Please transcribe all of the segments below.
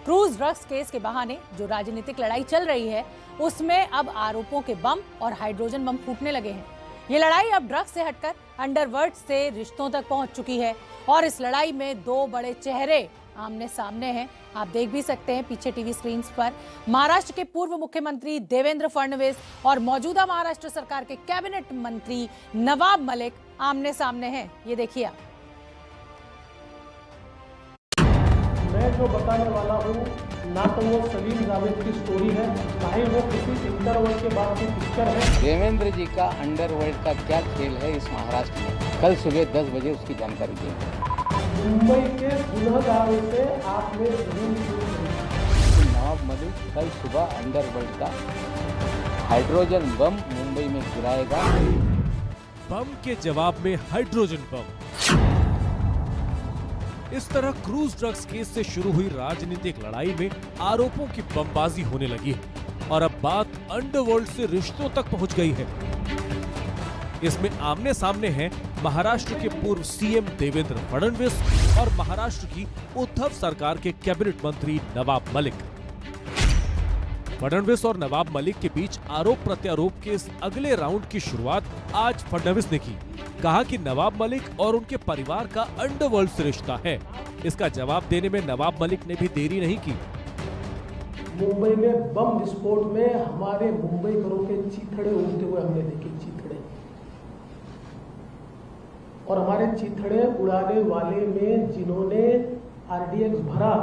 Cruise drugs case के बहाने जो राजनीतिक लड़ाई चल रही है उसमें अब आरोपों के बम और हाइड्रोजन बम फूटने लगे हैं। ये लड़ाई अब ड्रग्स से हटकर अंडरवर्ल्ड से रिश्तों तक पहुंच चुकी है और इस लड़ाई में दो बड़े चेहरे आमने सामने हैं। आप देख भी सकते हैं पीछे टीवी स्क्रीन पर महाराष्ट्र के पूर्व मुख्यमंत्री देवेंद्र फडणवीस और मौजूदा महाराष्ट्र सरकार के कैबिनेट मंत्री नवाब मलिक आमने सामने हैं। ये देखिए आप। मैं जो बताने वाला हूँ ना तो वो सलीम जावेद की स्टोरी है, ना ही वो किसी अंडरवर्ल्ड के बाद की पिक्चर है। देवेंद्र जी का अंडरवर्ल्ड का क्या खेल है इस महाराष्ट्र में, कल सुबह 10 बजे उसकी जानकारी देंगे। मुंबई के गुनहगारों से आपने जमीन क्यों खरीदी? नवाब मलिक कल सुबह अंडरवर्ल्ड का हाइड्रोजन बम मुंबई में गिराएगा। बम के जवाब में हाइड्रोजन बम। इस तरह क्रूज ड्रग्स केस से शुरू हुई राजनीतिक लड़ाई में आरोपों की बमबाजी होने लगी है और अब बात अंडरवर्ल्ड से रिश्तों तक पहुंच गई है। इसमें आमने सामने हैं महाराष्ट्र के पूर्व सीएम देवेंद्र फडणवीस और महाराष्ट्र की उद्धव सरकार के कैबिनेट मंत्री नवाब मलिक। फडणवीस और नवाब मलिक के बीच आरोप प्रत्यारोप के इस अगले राउंड की शुरुआत आज फडणवीस ने की। कहा कि नवाब मलिक और उनके परिवार का अंडरवर्ल्ड से रिश्ता है। इसका जवाब देने में नवाब मलिक ने भी देरी नहीं की। मुंबई में बम विस्फोट में हमारे मुंबईकरों के चीथड़े उड़ते हुए हमने देखे, चीथड़े, और हमारे चीथड़े उड़ाने वाले में जिन्होंने आरडीएक्स भरा,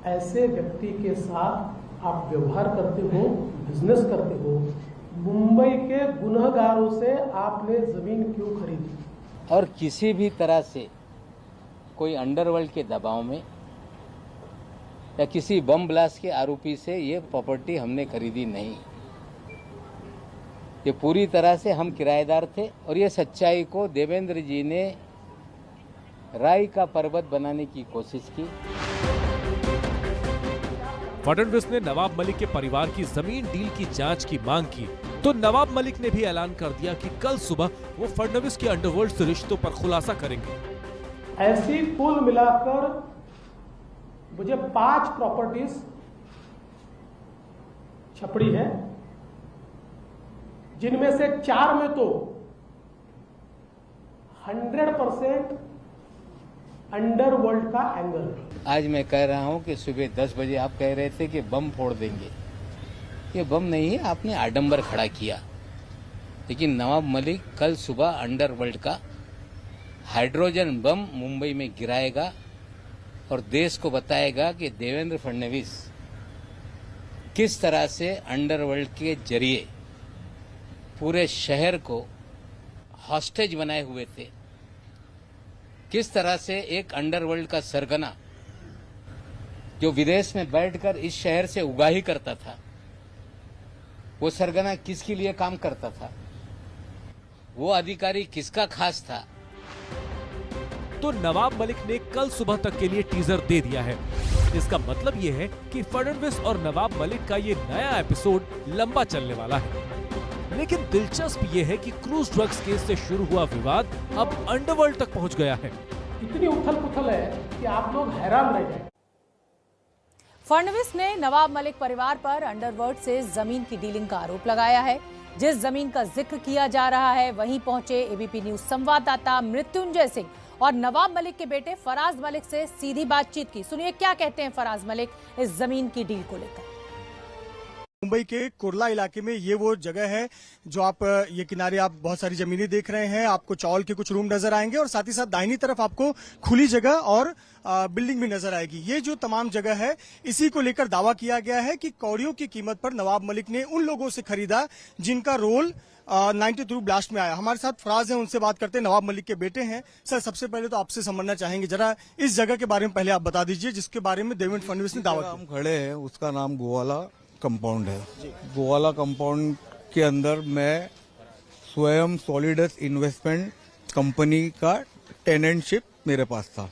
ऐसे व्यक्ति के साथ आप व्यवहार करते हो, बिजनेस करते हो। मुंबई के गुनहगारों से आपने जमीन क्यों खरीदी? और किसी भी तरह से कोई अंडरवर्ल्ड के दबाव में या किसी बम ब्लास्ट के आरोपी से ये प्रॉपर्टी हमने खरीदी नहीं। ये पूरी तरह से हम किराएदार थे और ये सच्चाई को देवेंद्र जी ने राई का पर्वत बनाने की कोशिश की। फडणवीस ने नवाब मलिक के परिवार की जमीन डील की जांच की मांग की तो नवाब मलिक ने भी ऐलान कर दिया कि कल सुबह वो फडणवीस के अंडरवर्ल्ड से रिश्तों पर खुलासा करेंगे। ऐसी कुल मिलाकर मुझे 5 प्रॉपर्टीज छपड़ी है, जिनमें से 4 में तो 100% अंडरवर्ल्ड का एंगल है। आज मैं कह रहा हूं कि सुबह 10 बजे आप कह रहे थे कि बम फोड़ देंगे। ये बम नहीं है, आपने आडंबर खड़ा किया। लेकिन नवाब मलिक कल सुबह अंडरवर्ल्ड का हाइड्रोजन बम मुंबई में गिराएगा और देश को बताएगा कि देवेंद्र फडणवीस किस तरह से अंडरवर्ल्ड के जरिए पूरे शहर को हॉस्टेज बनाए हुए थे। किस तरह से एक अंडरवर्ल्ड का सरगना जो विदेश में बैठकर इस शहर से उगाही करता था, वो सरगना किसके लिए काम करता था, वो अधिकारी किसका खास था। तो नवाब मलिक ने कल सुबह तक के लिए टीजर दे दिया है। इसका मतलब ये है कि फडणवीस और नवाब मलिक का ये नया एपिसोड लंबा चलने वाला है। लेकिन दिलचस्प ये है कि क्रूज ड्रग्स केस से शुरू हुआ विवाद अब अंडरवर्ल्ड तक पहुंच गया है। इतनी उथल पुथल है कि आप लोग हैरान रह जाए। फडणवीस ने नवाब मलिक परिवार पर अंडरवर्ल्ड से जमीन की डीलिंग का आरोप लगाया है। जिस जमीन का जिक्र किया जा रहा है वहीं पहुंचे एबीपी न्यूज संवाददाता मृत्युंजय सिंह और नवाब मलिक के बेटे फराज मलिक से सीधी बातचीत की। सुनिए क्या कहते हैं फराज मलिक इस जमीन की डील को लेकर। मुंबई के कुर्ला इलाके में ये वो जगह है जो आप ये किनारे आप बहुत सारी जमीनें देख रहे हैं। आपको चौल के कुछ रूम नजर आएंगे और साथ ही साथ दाहिनी तरफ आपको खुली जगह और बिल्डिंग भी नजर आएगी। ये जो तमाम जगह है, इसी को लेकर दावा किया गया है कि कौड़ियों की कीमत पर नवाब मलिक ने उन लोगों से खरीदा जिनका रोल 93 ब्लास्ट में आया। हमारे साथ फराज हैं, उनसे बात करते हैं। नवाब मलिक के बेटे हैं। सर, सबसे पहले तो आपसे समझना चाहेंगे, जरा इस जगह के बारे में पहले आप बता दीजिए जिसके बारे में देवेंद्र फडणवीस ने दावा किया। हम खड़े हैं, उसका नाम गोवाला कंपाउंड है। गोवाला कंपाउंड के अंदर मैं स्वयं सॉलिडस इन्वेस्टमेंट कंपनी का टेनेंटशिप मेरे पास था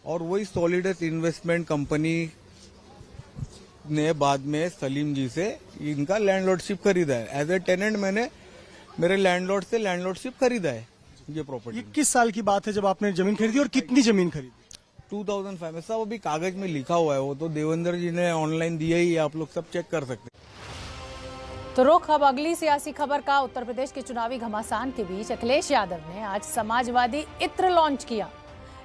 और वही सॉलिडस इन्वेस्टमेंट कंपनी ने बाद में सलीम जी से इनका लैंडलॉर्डशिप खरीदा है। एज ए टेनेंट मैंने मेरे लैंडलॉर्ड से लैंडलॉर्डशिप खरीदा है ये प्रॉपर्टी। ये किस साल की बात है जब आपने जमीन खरीदी और कितनी जमीन खरीदी? 2005 में सब अभी कागज में लिखा हुआ है, वो तो देवेंद्र जी ने ऑनलाइन दिया ही है, आप लोग सब चेक कर सकते हैं। तो रुख अब अगली सियासी खबर का। उत्तर प्रदेश के चुनावी घमासान के बीच अखिलेश यादव ने आज समाजवादी इत्र लॉन्च किया।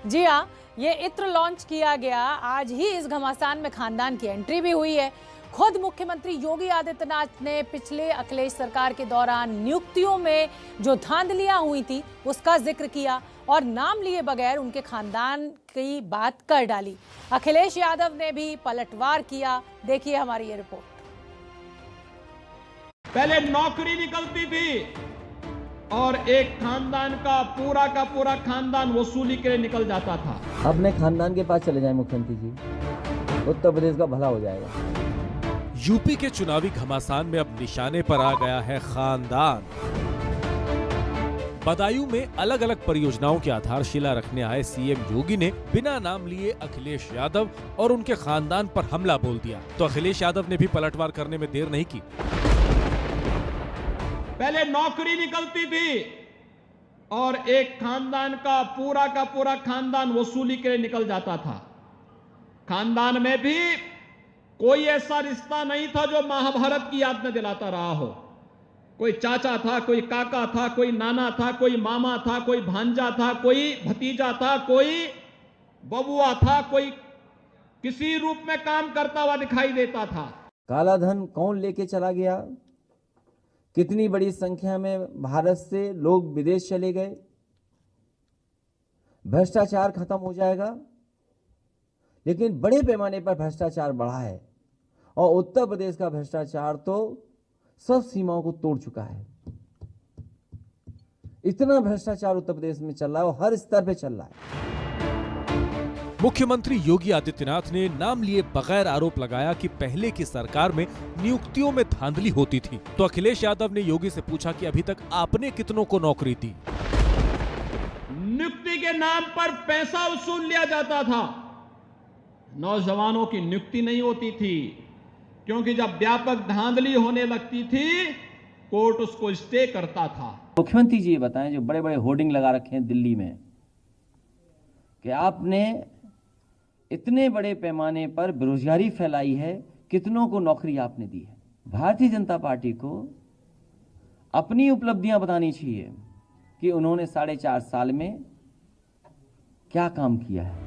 जी हाँ, ये इत्र लॉन्च किया गया आज ही। इस घमासान में खानदान की एंट्री भी हुई है। खुद मुख्यमंत्री योगी आदित्यनाथ ने पिछले अखिलेश सरकार के दौरान नियुक्तियों में जो धांधलियां हुई थी उसका जिक्र किया और नाम लिए बगैर उनके खानदान की बात कर डाली। अखिलेश यादव ने भी पलटवार किया। देखिए हमारी ये रिपोर्ट। पहले नौकरी निकलती थी और एक खानदान का पूरा खानदान वसूली के लिए निकल जाता था। अपने खानदान के पास चले जाएं मुख्यमंत्री जी, उत्तर प्रदेश का भला हो जाएगा। यूपी के चुनावी घमासान में अब निशाने पर आ गया है खानदान। बदायूं में अलग अलग परियोजनाओं की आधारशिला रखने आए सीएम योगी ने बिना नाम लिए अखिलेश यादव और उनके खानदान पर हमला बोल दिया। तो अखिलेश यादव ने भी पलटवार करने में देर नहीं की। पहले नौकरी निकलती थी और एक खानदान का पूरा खानदान वसूली के लिए निकल जाता था। खानदान में भी कोई ऐसा रिश्ता नहीं था जो महाभारत की याद में दिलाता रहा हो। कोई चाचा था, कोई काका था, कोई नाना था, कोई मामा था, कोई भांजा था, कोई भतीजा था, कोई बबुआ था, कोई किसी रूप में काम करता हुआ दिखाई देता था। काला धन कौन लेके चला गया, कितनी बड़ी संख्या में भारत से लोग विदेश चले गए, भ्रष्टाचार खत्म हो जाएगा। लेकिन बड़े पैमाने पर भ्रष्टाचार बढ़ा है और उत्तर प्रदेश का भ्रष्टाचार तो सब सीमाओं को तोड़ चुका है। इतना भ्रष्टाचार उत्तर प्रदेश में चल रहा है और हर स्तर पे चल रहा है। मुख्यमंत्री योगी आदित्यनाथ ने नाम लिए बगैर आरोप लगाया कि पहले की सरकार में नियुक्तियों में धांधली होती थी। तो अखिलेश यादव ने योगी से पूछा कि अभी तक आपने कितनों को नौकरी दी। नियुक्ति के नाम पर पैसा वसूल लिया जाता था। नौजवानों की नियुक्ति नहीं होती थी क्योंकि जब व्यापक धांधली होने लगती थी कोर्ट उसको स्टे करता था। मुख्यमंत्री जी ये बताएं, जो बड़े बड़े होर्डिंग लगा रखे हैं दिल्ली में कि आपने इतने बड़े पैमाने पर बेरोजगारी फैलाई है, कितनों को नौकरी आपने दी है। भारतीय जनता पार्टी को अपनी उपलब्धियां बतानी चाहिए कि उन्होंने 4.5 साल में क्या काम किया है।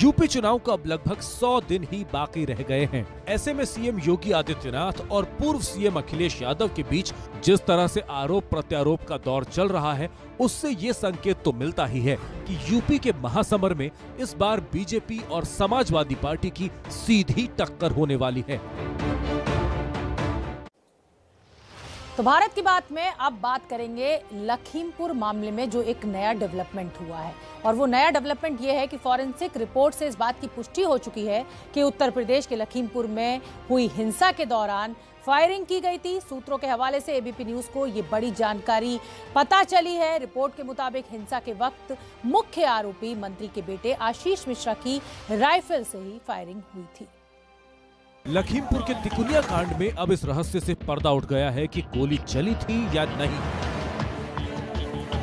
यूपी चुनाव को अब लगभग 100 दिन ही बाकी रह गए हैं। ऐसे में सीएम योगी आदित्यनाथ और पूर्व सीएम अखिलेश यादव के बीच जिस तरह से आरोप प्रत्यारोप का दौर चल रहा है, उससे ये संकेत तो मिलता ही है कि यूपी के महासमर में इस बार बीजेपी और समाजवादी पार्टी की सीधी टक्कर होने वाली है। तो भारत की बात में अब बात करेंगे लखीमपुर मामले में जो एक नया डेवलपमेंट हुआ है। और वो नया डेवलपमेंट ये है कि फॉरेंसिक रिपोर्ट से इस बात की पुष्टि हो चुकी है कि उत्तर प्रदेश के लखीमपुर में हुई हिंसा के दौरान फायरिंग की गई थी। सूत्रों के हवाले से एबीपी न्यूज को ये बड़ी जानकारी पता चली है। रिपोर्ट के मुताबिक हिंसा के वक्त मुख्य आरोपी मंत्री के बेटे आशीष मिश्रा की राइफल से ही फायरिंग हुई थी। लखीमपुर के तिकुनिया कांड में अब इस रहस्य से पर्दा उठ गया है कि गोली चली थी या नहीं,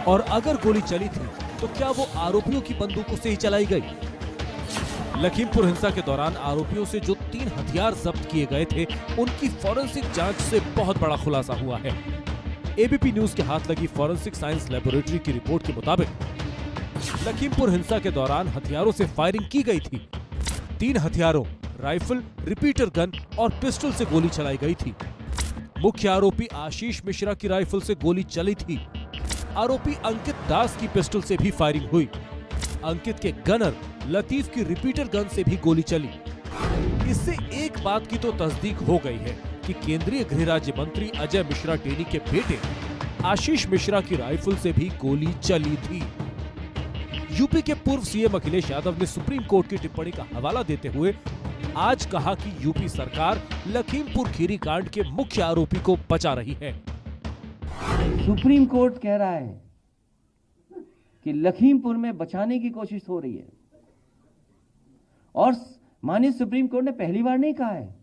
और अगर गोली चली थी तो क्या वो आरोपियों की बंदूकों से ही चलाई गई। लखीमपुर हिंसा के दौरान आरोपियों से जो 3 हथियार जब्त किए गए थे, उनकी फॉरेंसिक जांच से बहुत बड़ा खुलासा हुआ है। एबीपी न्यूज के हाथ लगी फॉरेंसिक साइंस लेबोरेटरी की रिपोर्ट के मुताबिक लखीमपुर हिंसा के दौरान हथियारों से फायरिंग की गई थी। 3 हथियारों राइफल, रिपीटर गन और पिस्टल से गोली चलाई गई थी। मुख्य आरोपी आशीष मिश्रा की राइफल से गोली चली थी। आरोपी अंकित दास की पिस्टल से भी फायरिंग हुई। अंकित के गनर लतीफ की रिपीटर गन से भी गोली चली। इससे एक बात की तो तस्दीक हो गई है कि केंद्रीय गृह राज्य मंत्री अजय मिश्रा टेनी के बेटे आशीष मिश्रा की राइफल से भी गोली चली थी। यूपी के पूर्व सीएम अखिलेश यादव ने सुप्रीम कोर्ट की टिप्पणी का हवाला देते हुए आज कहा कि यूपी सरकार लखीमपुर खीरी कांड के मुख्य आरोपी को बचा रही है। सुप्रीम कोर्ट कह रहा है कि लखीमपुर में बचाने की कोशिश हो रही है, और माननीय सुप्रीम कोर्ट ने पहली बार नहीं कहा है।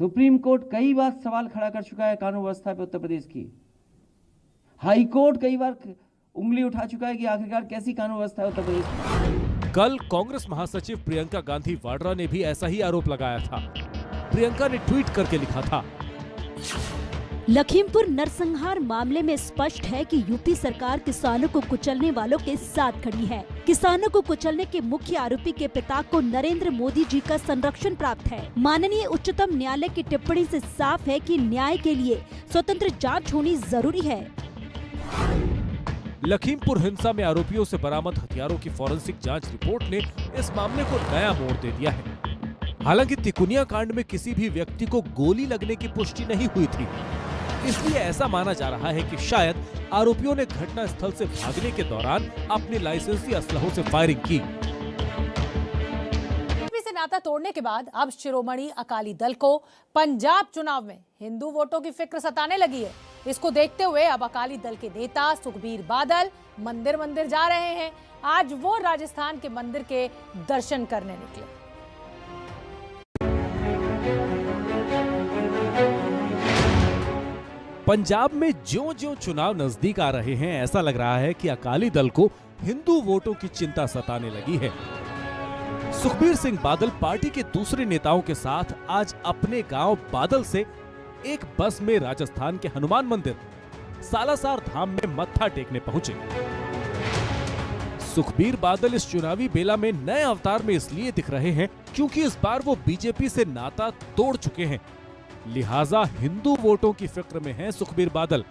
सुप्रीम कोर्ट कई बार सवाल खड़ा कर चुका है कानून व्यवस्था पे उत्तर प्रदेश की। हाई कोर्ट कई बार उंगली उठा चुका है कि आखिरकार कैसी कानून व्यवस्था है उत्तर प्रदेश में। कल कांग्रेस महासचिव प्रियंका गांधी वाड्रा ने भी ऐसा ही आरोप लगाया था। प्रियंका ने ट्वीट करके लिखा था, लखीमपुर नरसंहार मामले में स्पष्ट है कि यूपी सरकार किसानों को कुचलने वालों के साथ खड़ी है। किसानों को कुचलने के मुख्य आरोपी के पिता को नरेंद्र मोदी जी का संरक्षण प्राप्त है। माननीय उच्चतम न्यायालय की टिप्पणी से साफ है कि न्याय के लिए स्वतंत्र जांच होनी जरूरी है। लखीमपुर हिंसा में आरोपियों से बरामद हथियारों की फॉरेंसिक जांच रिपोर्ट ने इस मामले को नया मोड़ दे दिया है। हालांकि तिकुनिया कांड में किसी भी व्यक्ति को गोली लगने की पुष्टि नहीं हुई थी, इसलिए ऐसा माना जा रहा है कि शायद आरोपियों ने घटना स्थल से भागने के दौरान अपने लाइसेंसी असलहों से फायरिंग की। से नाता तोड़ने के बाद अब शिरोमणि अकाली दल को पंजाब चुनाव में हिंदू वोटों की फिक्र सताने लगी है। इसको देखते हुए अब अकाली दल के नेता सुखबीर बादल मंदिर मंदिर जा रहे हैं। आज वो राजस्थान के मंदिर के दर्शन करने निकले। पंजाब में ज्यों-ज्यों चुनाव नजदीक आ रहे हैं, ऐसा लग रहा है कि अकाली दल को हिंदू वोटों की चिंता सताने लगी है। सुखबीर सिंह बादल पार्टी के दूसरे नेताओं के साथ आज अपने गांव बादल से एक बस में राजस्थान के हनुमान मंदिर सालासर धाम में मत्था टेकने पहुंचे। सुखबीर बादल इस चुनावी बेला में नए अवतार में इसलिए दिख रहे हैं क्योंकि इस बार वो बीजेपी से नाता तोड़ चुके हैं, लिहाजा हिंदू वोटों की फिक्र में हैं सुखबीर बादल।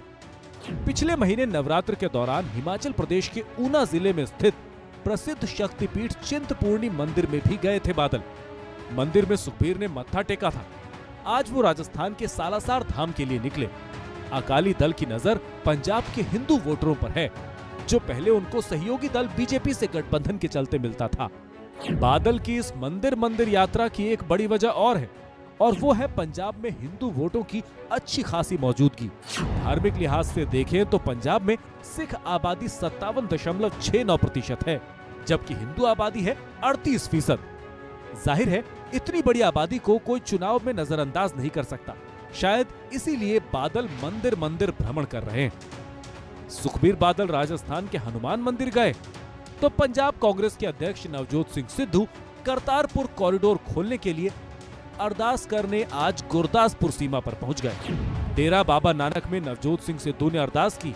पिछले महीने नवरात्र के दौरान हिमाचल प्रदेश के ऊना जिले में स्थित प्रसिद्ध शक्तिपीठ चिंतपूर्णी मंदिर में भी गए थे बादल। मंदिर में सुखबीर ने मत्था टेका था। आज वो राजस्थान के सालासर धाम के लिए निकले। अकाली दल की नजर पंजाब के हिंदू वोटरों पर है, जो पहले उनको सहयोगी दल बीजेपी से गठबंधन के चलते मिलता था। बादल की इस मंदिर मंदिर यात्रा की एक बड़ी वजह और है, और वो है पंजाब में हिंदू वोटों की अच्छी खासी मौजूदगी। धार्मिक लिहाज से देखें तो पंजाब में सिख आबादी 57.69% है, जबकि हिंदू आबादी है 38%। जाहिर है इतनी बड़ी आबादी को कोई चुनाव में नजरअंदाज नहीं कर सकता। शायद इसीलिए बादल मंदिर मंदिर भ्रमण कर रहे हैं। सुखबीर बादल राजस्थान के हनुमान मंदिर गए तो पंजाब कांग्रेस के अध्यक्ष नवजोत सिंह सिद्धू करतारपुर कॉरिडोर खोलने के लिए अरदास करने आज गुरदासपुर सीमा पर पहुंच गए। डेरा बाबा नानक में नवजोत सिंह सिद्धू ने अरदास की।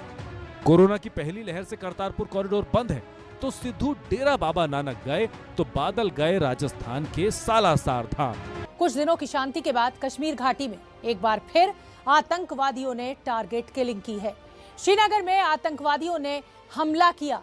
कोरोना की पहली लहर से करतारपुर कॉरिडोर बंद है, तो सिद्धू डेरा बाबा नानक गए तो बादल गए राजस्थान के सालासर धाम। कुछ दिनों की शांति के बाद कश्मीर घाटी में एक बार फिर आतंकवादियों ने टारगेट किलिंग की है। श्रीनगर में आतंकवादियों ने हमला किया।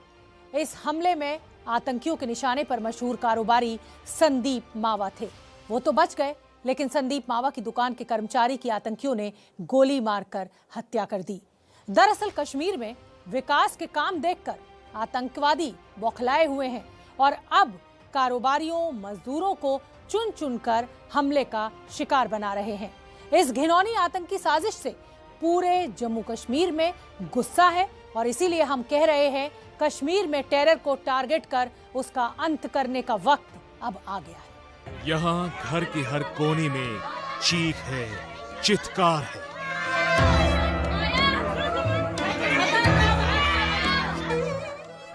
इस हमले में आतंकियों के निशाने पर मशहूर कारोबारी संदीप मावा थे। वो तो बच गए, लेकिन संदीप मावा की दुकान के कर्मचारी की आतंकियों ने गोली मारकर हत्या कर दी। दरअसल कश्मीर में विकास के काम देखकर आतंकवादी बौखलाए हुए हैं और अब कारोबारियों मजदूरों को चुन चुनकर हमले का शिकार बना रहे हैं। इस घिनौनी आतंकी साजिश से पूरे जम्मू कश्मीर में गुस्सा है और इसीलिए हम कह रहे हैं कश्मीर में टेरर को टारगेट कर उसका अंत करने का वक्त अब आ गया है। यहाँ घर के हर कोने में चीख है, चित्कार है।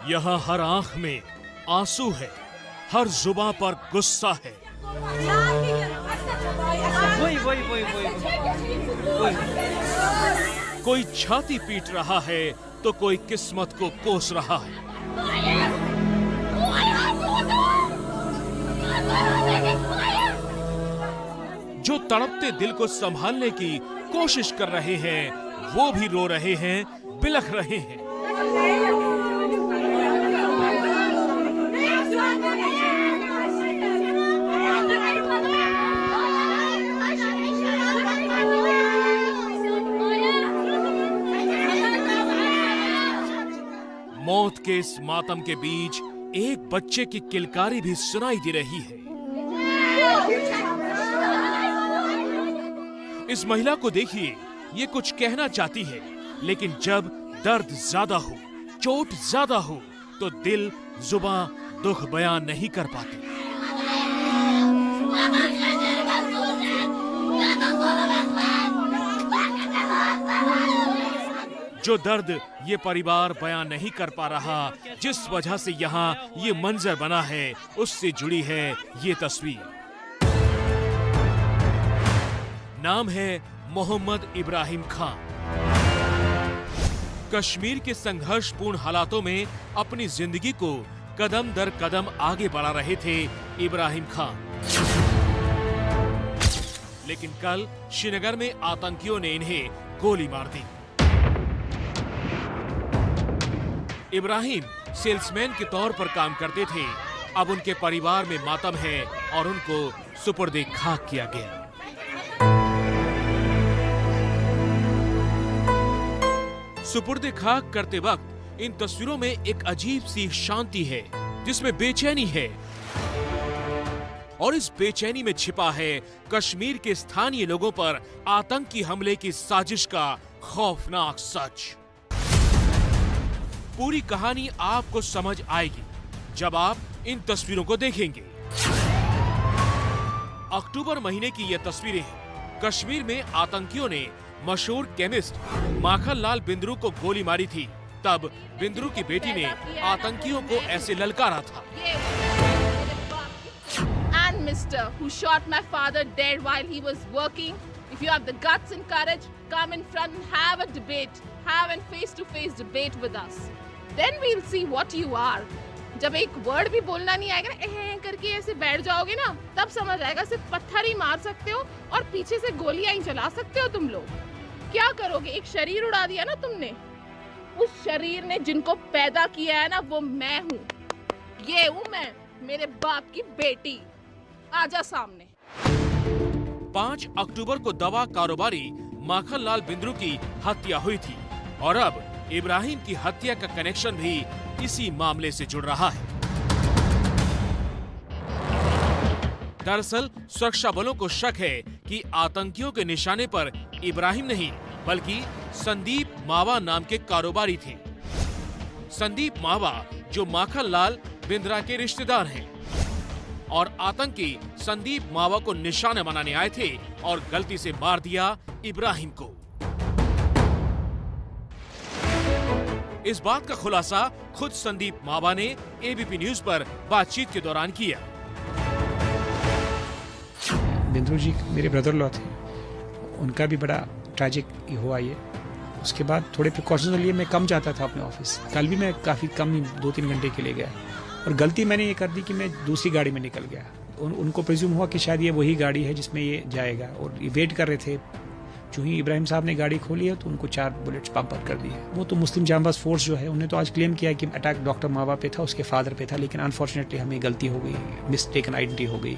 यहाँ हर आंख में आंसू है, हर जुबां पर गुस्सा है। कोई छाती पीट रहा है तो कोई किस्मत को कोस रहा है। जो तड़पते दिल को संभालने की कोशिश कर रहे हैं, वो भी रो रहे हैं, बिलख रहे हैं। मौत के इस मातम के बीच एक बच्चे की किलकारी भी सुनाई दे रही है। इस महिला को देखिए, ये कुछ कहना चाहती है, लेकिन जब दर्द ज्यादा हो, चोट ज्यादा हो, तो दिल, जुबां दुख बयान नहीं कर पाते। जो दर्द ये परिवार बयां नहीं कर पा रहा, जिस वजह से यहाँ ये मंजर बना है, उससे जुड़ी है ये तस्वीर। नाम है मोहम्मद इब्राहिम खान। कश्मीर के संघर्षपूर्ण हालातों में अपनी जिंदगी को कदम दर कदम आगे बढ़ा रहे थे इब्राहिम खान। लेकिन कल श्रीनगर में आतंकियों ने इन्हें गोली मार दी। इब्राहिम सेल्समैन के तौर पर काम करते थे। अब उनके परिवार में मातम है और उनको सुपुर्दे खाक किया गया। सुपुर्दे खाक करते वक्त इन तस्वीरों में एक अजीब सी शांति है, जिसमें बेचैनी है, और इस बेचैनी में छिपा है कश्मीर के स्थानीय लोगों पर आतंकी हमले की साजिश का खौफनाक सच। पूरी कहानी आपको समझ आएगी जब आप इन तस्वीरों को देखेंगे। अक्टूबर महीने की ये तस्वीरें हैं। कश्मीर में आतंकियों ने मशहूर केमिस्ट माखनलाल बिंद्रू को गोली मारी थी। तब बिंद्रू की बेटी ने आतंकियों को ऐसे ललकारा था। And Mister, who shot my father dead while he was working, if you have the guts and courage, come in front and have a debate, have a face-to-face debate with us. Then we'll see what you are. जब एक word भी बोलना नहीं आएगा ना, करके ऐसे बैठ जाओगे ना, तब समझ आएगा सिर्फ पत्थर ही मार सकते हो और पीछे से गोलियां ही चला सकते हो तुम लोग। क्या करोगे? एक शरीर उड़ा दिया ना तुमने। उस शरीर ने जिनको पैदा किया है ना, वो मैं हूँ। ये हूँ मैं, मेरे बाप की बेटी। आजा सामने। 5 अक्टूबर को दवा कारोबारी माखनलाल बिंद्रू की हत्या हुई थी और अब इब्राहिम की हत्या का कनेक्शन भी इसी मामले से जुड़ रहा है। दरअसल सुरक्षा बलों को शक है कि आतंकियों के निशाने पर इब्राहिम नहीं बल्कि संदीप मावा नाम के कारोबारी थे। संदीप मावा जो माखनलाल बिंद्रा के रिश्तेदार हैं और आतंकी संदीप मावा को निशाना बनाने आए थे और गलती से मार दिया इब्राहिम को। इस बात का खुलासा खुद संदीप मावा ने एबीपी न्यूज पर बातचीत के दौरान किया। बिंद्रू जी मेरे ब्रदर लॉ थे, उनका भी बड़ा ट्रैजिक हुआ ये। उसके बाद थोड़े प्रिकॉशंस लिए मैं कम जाता था अपने ऑफिस। कल भी मैं काफ़ी कम ही 2-3 घंटे के लिए गया और गलती मैंने ये कर दी कि मैं दूसरी गाड़ी में निकल गया। उनको प्रिज्यूम हुआ कि शायद ये वही गाड़ी है जिसमें ये जाएगा और ये वेट कर रहे थे। जो ही इब्राहिम साहब ने गाड़ी खोली है तो उनको 4 बुलेट्स पंप कर दी है। वो तो मुस्लिम जांबाज फोर्स जो है उन्हें तो आज क्लेम किया कि अटैक डॉक्टर मावा पे था, उसके फादर पे था, लेकिन अनफॉर्चुनेटली हमें गलती हो गई, मिस्टेकन आइडेंटिटी हो गई।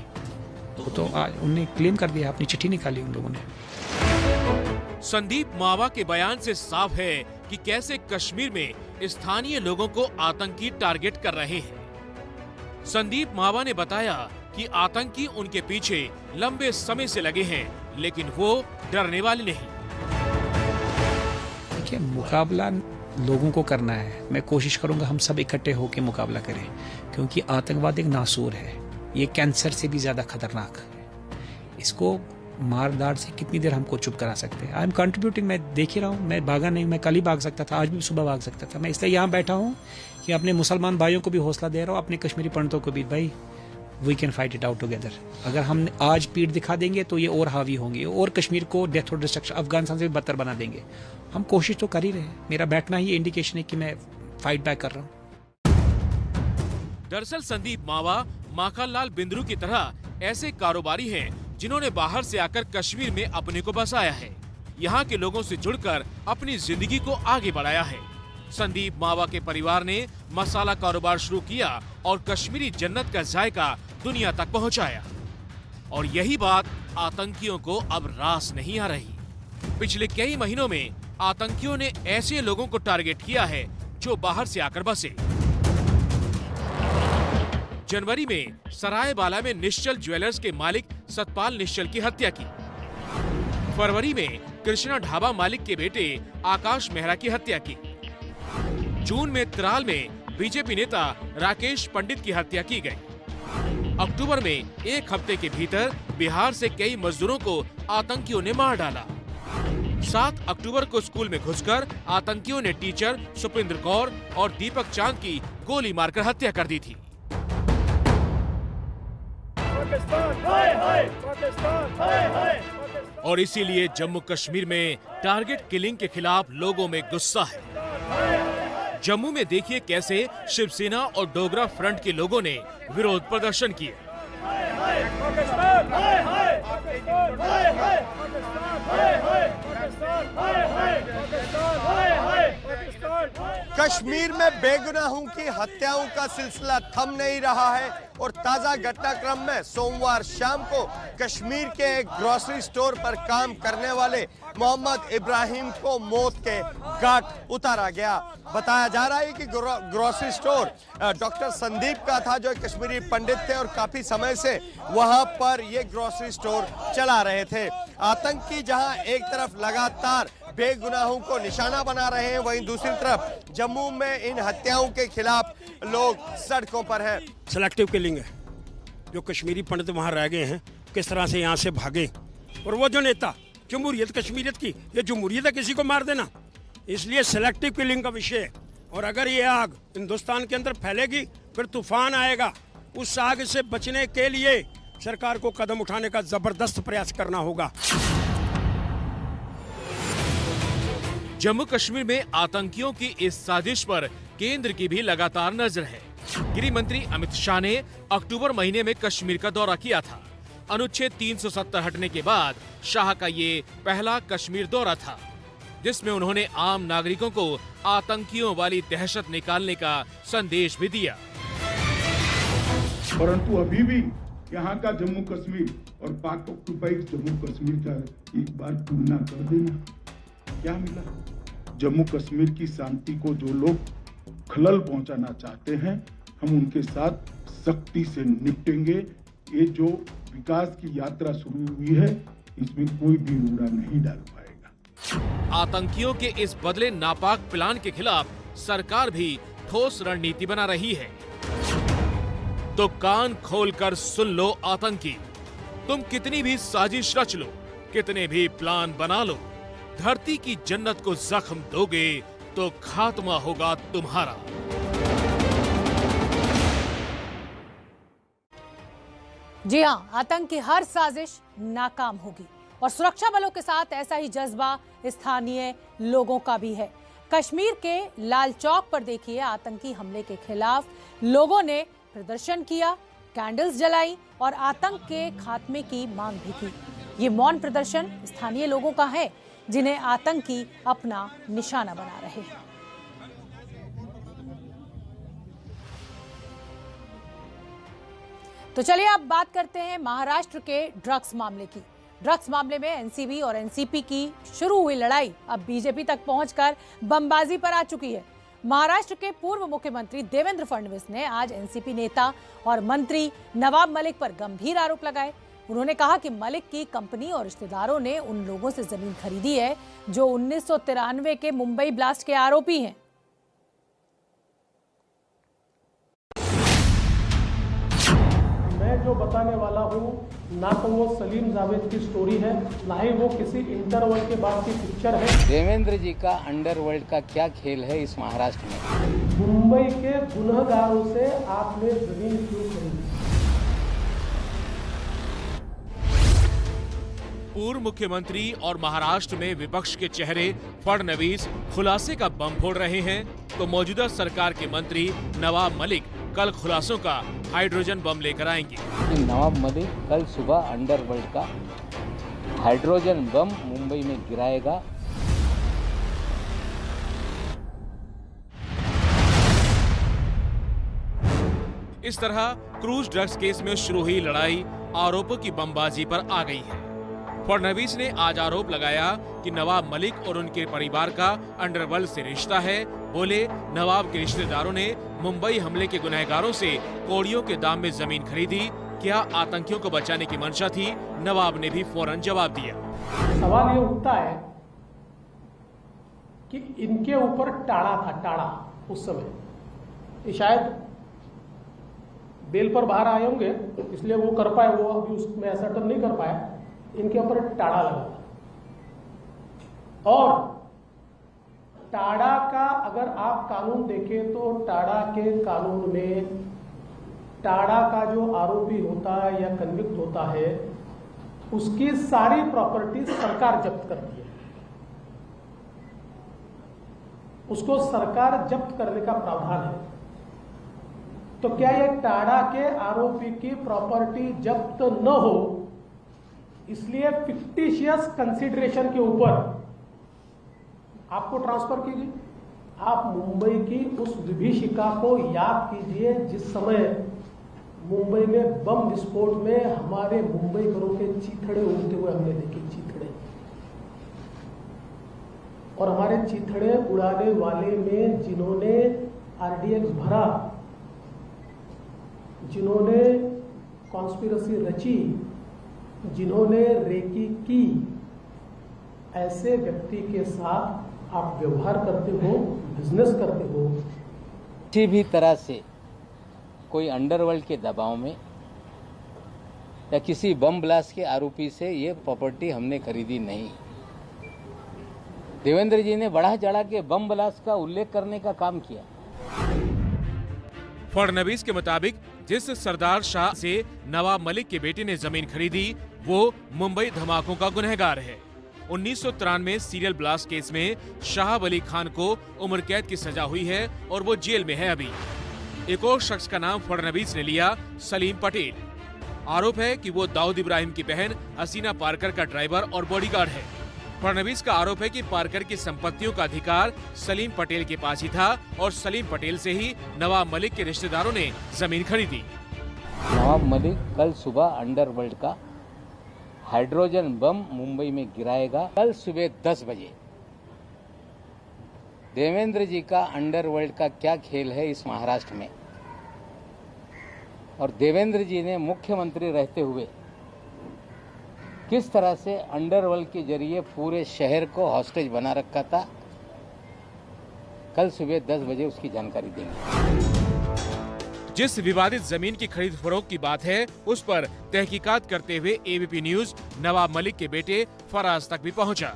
तो आज उन्हें क्लेम कर दिया, अपनी चिट्ठी निकाली उन लोगों ने। संदीप मावा के बयान से साफ है कि कैसे कश्मीर में स्थानीय लोगों को आतंकी टारगेट कर रहे हैं। संदीप मावा ने बताया कि आतंकी उनके पीछे लंबे समय से लगे हैं, लेकिन वो डरने वाले नहीं। देखिए, मुकाबला लोगों को करना है। मैं कोशिश करूंगा हम सब इकट्ठे होकर मुकाबला करें, क्योंकि आतंकवाद एक नासूर है। ये कैंसर से भी ज्यादा खतरनाक है। इसको मार दाड़ से कितनी देर हमको चुप करा सकते हैं। I am contributing. मैं देख ही रहा हूँ, मैं भागा नहीं। मैं कल ही भाग सकता था, आज भी सुबह भाग सकता था। मैं इसलिए यहाँ बैठा हूँ कि अपने मुसलमान भाइयों को भी हौसला दे रहा हूँ, अपने कश्मीरी पंडितों को भी। भाई, we can fight it out together. अगर हम आज पीठ दिखा देंगे तो ये और हावी होंगे और कश्मीर को डेथ और डिस्ट्रक्शन, अफगानिस्तान से भी बदतर बना देंगे। हम कोशिश तो कर ही रहे हैं। मेरा बैठना ही इंडिकेशन है कि मैं फाइट बैक कर रहा हूँ। दरअसल संदीप मावा माखनलाल बिंद्रू की तरह ऐसे कारोबारी हैं जिन्होंने बाहर से आकर कश्मीर में अपने को बसाया है, यहाँ के लोगों से जुड़कर अपनी जिंदगी को आगे बढ़ाया है। संदीप मावा के परिवार ने मसाला कारोबार शुरू किया और कश्मीरी जन्नत का जायका दुनिया तक पहुंचाया। और यही बात आतंकियों को अब रास नहीं आ रही। पिछले कई महीनों में आतंकियों ने ऐसे लोगों को टारगेट किया है जो बाहर से आकर बसे। जनवरी में सरायबाला में निश्चल ज्वेलर्स के मालिक सतपाल निश्चल की हत्या की। फरवरी में कृष्णा ढाबा मालिक के बेटे आकाश मेहरा की हत्या की। जून में त्राल में बीजेपी नेता राकेश पंडित की हत्या की गई। अक्टूबर में एक हफ्ते के भीतर बिहार से कई मजदूरों को आतंकियों ने मार डाला। 7 अक्टूबर को स्कूल में घुसकर आतंकियों ने टीचर सुपिंदर कौर और दीपक चांद की गोली मारकर हत्या कर दी थी। और इसीलिए जम्मू कश्मीर में टारगेट किलिंग के खिलाफ लोगों में गुस्सा है। जम्मू में देखिए कैसे शिवसेना और डोगरा फ्रंट के लोगों ने विरोध प्रदर्शन किए। कश्मीर में बेगुनाहों की हत्याओं का सिलसिला थम नहीं रहा है और ताजा घटनाक्रम में सोमवार शाम को कश्मीर के एक ग्रोसरी स्टोर पर काम करने वाले मोहम्मद इब्राहिम को मौत के घाट उतारा गया। बताया जा रहा है कि ग्रोसरी स्टोर डॉक्टर संदीप का था, जो कश्मीरी पंडित थे और काफी समय से वहां पर ये ग्रोसरी स्टोर चला रहे थे। आतंकी जहां एक तरफ लगातार बेगुनाहों को निशाना बना रहे हैं, वहीं दूसरी तरफ जम्मू में इन हत्याओं के खिलाफ लोग सड़कों पर हैं। सिलेक्टिव किलिंग है, जो कश्मीरी पंडित वहां रह गए हैं किस तरह से यहाँ से भागे, और वो जो नेता जमहूरियत कश्मीरियत की, ये जमहूरियत है किसी को मार देना, इसलिए सिलेक्टिव किलिंग का विषय है। और अगर ये आग हिंदुस्तान के अंदर फैलेगी फिर तूफान आएगा। उस आग से बचने के लिए सरकार को कदम उठाने का जबरदस्त प्रयास करना होगा। जम्मू कश्मीर में आतंकियों की इस साजिश पर केंद्र की भी लगातार नजर है। गृह मंत्री अमित शाह ने अक्टूबर महीने में कश्मीर का दौरा किया था। अनुच्छेद 370 हटने के बाद शाह का ये पहला कश्मीर दौरा था, जिसमें उन्होंने आम नागरिकों को आतंकियों वाली दहशत निकालने का संदेश भी दिया। परंतु अभी भी यहाँ का जम्मू कश्मीर और पाक ऑक्युपाइड जम्मू कश्मीर का एक बार तुलना कर देना, क्या मिला? जम्मू कश्मीर की शांति को जो लोग खलल पहुंचाना चाहते हैं, हम उनके साथ सख्ती से निपटेंगे। ये जो विकास की यात्रा शुरू हुई है, इसमें कोई भी रोड़ा नहीं डाल पाएगा। आतंकियों के इस बदले नापाक प्लान के खिलाफ सरकार भी ठोस रणनीति बना रही है। तो कान खोलकर सुन लो आतंकी, तुम कितनी भी साजिश रच लो, कितने भी प्लान बना लो, धरती की जन्नत को जख्म दोगे तो खात्मा होगा तुम्हारा। जी हां, आतंक की हर साजिश नाकाम होगी और सुरक्षा बलों के साथ ऐसा ही जज्बा स्थानीय लोगों का भी है। कश्मीर के लाल चौक पर देखिए, आतंकी हमले के खिलाफ लोगों ने प्रदर्शन किया, कैंडल्स जलाई और आतंक के खात्मे की मांग भी की। ये मौन प्रदर्शन स्थानीय लोगों का है, जिन्हें आतंकी अपना निशाना बना रहे हैं। तो चलिए अब बात करते हैं महाराष्ट्र के ड्रग्स मामले की। ड्रग्स मामले में एनसीबी और एनसीपी की शुरू हुई लड़ाई अब बीजेपी तक पहुंचकर बमबाजी पर आ चुकी है। महाराष्ट्र के पूर्व मुख्यमंत्री देवेंद्र फडणवीस ने आज एनसीपी नेता और मंत्री नवाब मलिक पर गंभीर आरोप लगाए। उन्होंने कहा कि मलिक की कंपनी और रिश्तेदारों ने उन लोगों से जमीन खरीदी है जो 1993 के मुंबई ब्लास्ट के आरोपी हैं। मैं जो बताने वाला हूँ, ना तो वो सलीम जावेद की स्टोरी है, ना ही वो किसी इंटरवर्ल्ड के बाद की पिक्चर है। देवेंद्र जी का अंडरवर्ल्ड का क्या खेल है इस महाराष्ट्र में? मुंबई के गुनहगारों से आपने जमीन क्यों खरीदी? पूर्व मुख्यमंत्री और महाराष्ट्र में विपक्ष के चेहरे फडणवीस खुलासे का बम फोड़ रहे हैं, तो मौजूदा सरकार के मंत्री नवाब मलिक कल खुलासों का हाइड्रोजन बम लेकर आएंगे। नवाब मलिक कल सुबह अंडरवर्ल्ड का हाइड्रोजन बम मुंबई में गिराएगा। इस तरह क्रूज ड्रग्स केस में शुरू हुई लड़ाई आरोपों की बमबाजी पर आ गई है। फडणवीस ने आज आरोप लगाया कि नवाब मलिक और उनके परिवार का अंडरवर्ल्ड से रिश्ता है। बोले, नवाब के रिश्तेदारों ने मुंबई हमले के गुनहगारों से कौड़ियों के दाम में जमीन खरीदी। क्या आतंकियों को बचाने की मंशा थी? नवाब ने भी फौरन जवाब दिया। सवाल ये उठता है कि इनके ऊपर टाड़ा था, टाड़ा उस समय ये शायद बेल पर बाहर आए होंगे, इसलिए वो कर पाए, वो अभी उसमें असर्टन नहीं कर पाया। इनके ऊपर टाड़ा लगा था और टाडा का अगर आप कानून देखें तो टाडा के कानून में टाडा का जो आरोपी होता है या कन्विक्ट होता है उसकी सारी प्रॉपर्टी सरकार जब्त करती है, उसको सरकार जब्त करने का प्रावधान है। तो क्या ये टाडा के आरोपी की प्रॉपर्टी जब्त न हो इसलिए फिक्टिशियस कंसिडरेशन के ऊपर आपको ट्रांसफर कीजिए। आप मुंबई की उस विभीषिका को याद कीजिए जिस समय मुंबई में बम विस्फोट में हमारे मुंबईकरों के चीथड़े उड़ते हुए हमने देखे, चीथड़े, और हमारे चीथड़े उड़ाने वाले में जिन्होंने आरडीएक्स भरा, जिन्होंने कॉन्स्पिरेसी रची, जिन्होंने रेकी की, ऐसे व्यक्ति के साथ आप व्यवहार करते हो, बिजनेस करते हो। किसी भी तरह से कोई अंडरवर्ल्ड के दबाव में या किसी बम ब्लास्ट के आरोपी से ये प्रॉपर्टी हमने खरीदी नहीं। देवेंद्र जी ने बढ़ा चढ़ा के बम ब्लास्ट का उल्लेख करने का काम किया। फडणवीस के मुताबिक जिस सरदार शाह से नवाब मलिक के बेटे ने जमीन खरीदी वो मुंबई धमाकों का गुनहगार है। 1993 सीरियल ब्लास्ट केस में शाह अली खान को उम्र कैद की सजा हुई है और वो जेल में है अभी। एक और शख्स का नाम फडणवीस ने लिया, सलीम पटेल। आरोप है कि वो दाऊद इब्राहिम की बहन हसीना पारकर का ड्राइवर और बॉडीगार्ड है। फडणवीस का आरोप है कि पारकर की संपत्तियों का अधिकार सलीम पटेल के पास ही था और सलीम पटेल से ही नवाब मलिक के रिश्तेदारों ने जमीन खरीदी। नवाब मलिक कल सुबह अंडरवर्ल्ड का हाइड्रोजन बम मुंबई में गिराएगा। कल सुबह 10 बजे देवेंद्र जी का अंडरवर्ल्ड का क्या खेल है इस महाराष्ट्र में, और देवेंद्र जी ने मुख्यमंत्री रहते हुए किस तरह से अंडरवर्ल्ड के जरिए पूरे शहर को हॉस्टेज बना रखा था, कल सुबह 10 बजे उसकी जानकारी देंगे। जिस विवादित जमीन की खरीद फरोख्त की बात है उस पर तहकीकात करते हुए एबीपी न्यूज नवाब मलिक के बेटे फराज तक भी पहुंचा।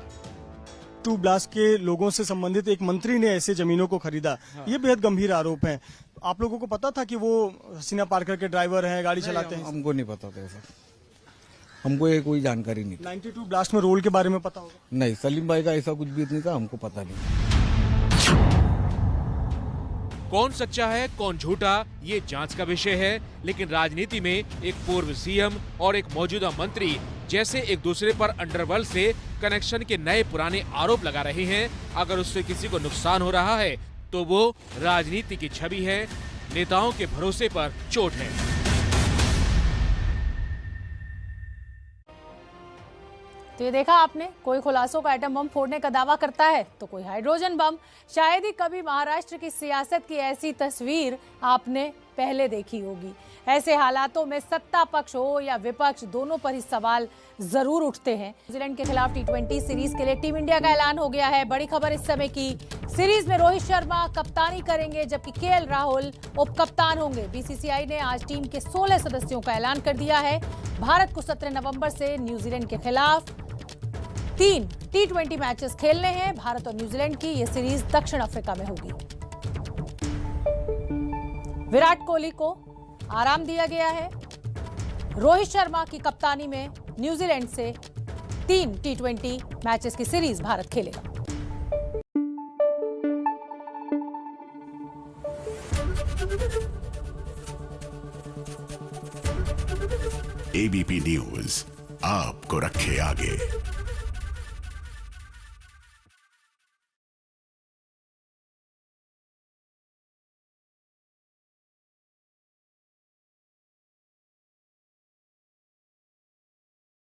टू ब्लास्ट के लोगों से संबंधित एक मंत्री ने ऐसे जमीनों को खरीदा, ये बेहद गंभीर आरोप है। आप लोगों को पता था कि वो हसीना पारकर के ड्राइवर हैं, गाड़ी चलाते हैं? हमको नहीं पता था सर, हमको ये कोई जानकारी नहीं। 92 ब्लास्ट में रोल के बारे में पता होगा? नहीं, सलीम भाई का ऐसा कुछ भी नहीं था, हमको पता नहीं। कौन सच्चा है कौन झूठा ये जांच का विषय है, लेकिन राजनीति में एक पूर्व सीएम और एक मौजूदा मंत्री जैसे एक दूसरे पर अंडरवर्ल्ड से कनेक्शन के नए पुराने आरोप लगा रहे हैं। अगर उससे किसी को नुकसान हो रहा है तो वो राजनीति की छवि है, नेताओं के भरोसे पर चोट है। तो ये देखा आपने, कोई खुलासों का एटम बम फोड़ने का दावा करता है तो कोई हाइड्रोजन बम। शायद ही कभी महाराष्ट्र की सियासत की ऐसी तस्वीर आपने पहले देखी होगी। ऐसे हालातों में सत्ता पक्ष हो या विपक्ष, दोनों पर ही सवाल जरूर उठते हैं। न्यूजीलैंड के खिलाफ टी20 सीरीज के लिए टीम इंडिया का ऐलान हो गया है। बड़ी खबर इस समय की, सीरीज में रोहित शर्मा कप्तानी करेंगे जबकि केएल राहुल उप कप्तान होंगे। बीसीसीआई ने आज टीम के 16 सदस्यों का ऐलान कर दिया है। भारत को 17 नवंबर से न्यूजीलैंड के खिलाफ 3 टी20 मैचेस खेलने हैं। भारत और न्यूजीलैंड की यह सीरीज दक्षिण अफ्रीका में होगी। विराट कोहली को आराम दिया गया है। रोहित शर्मा की कप्तानी में न्यूजीलैंड से 3 टी20 मैचेस की सीरीज भारत खेलेगा। एबीपी न्यूज आपको रखे आगे।